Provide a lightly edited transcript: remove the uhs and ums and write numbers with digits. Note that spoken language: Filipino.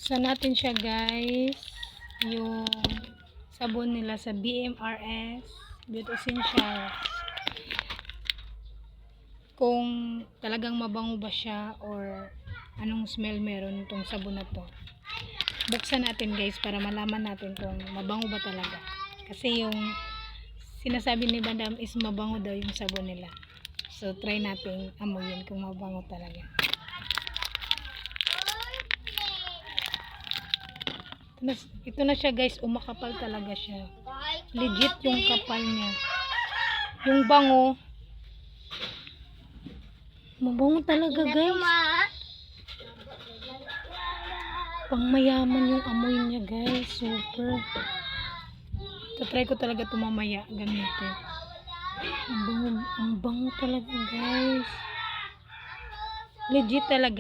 Buksan natin siya guys. Yung sabon nila sa BMRS Beauty Essentials. Kung talagang mabango ba siya or anong smell meron itong sabon na to. Buksan natin guys para malaman natin kung mabango ba talaga. Kasi yung sinasabi ni Madam is mabango daw yung sabon nila. So try natin amuyin kung mabango talaga. Ito na siya guys, umakapal talaga siya. Legit yung kapal niya. Yung bango, mabango talaga guys. Pangmayaman yung amoy niya guys. Super. Tatry ko talaga ito mamaya gamitin. Ang bango talaga guys. Legit talaga.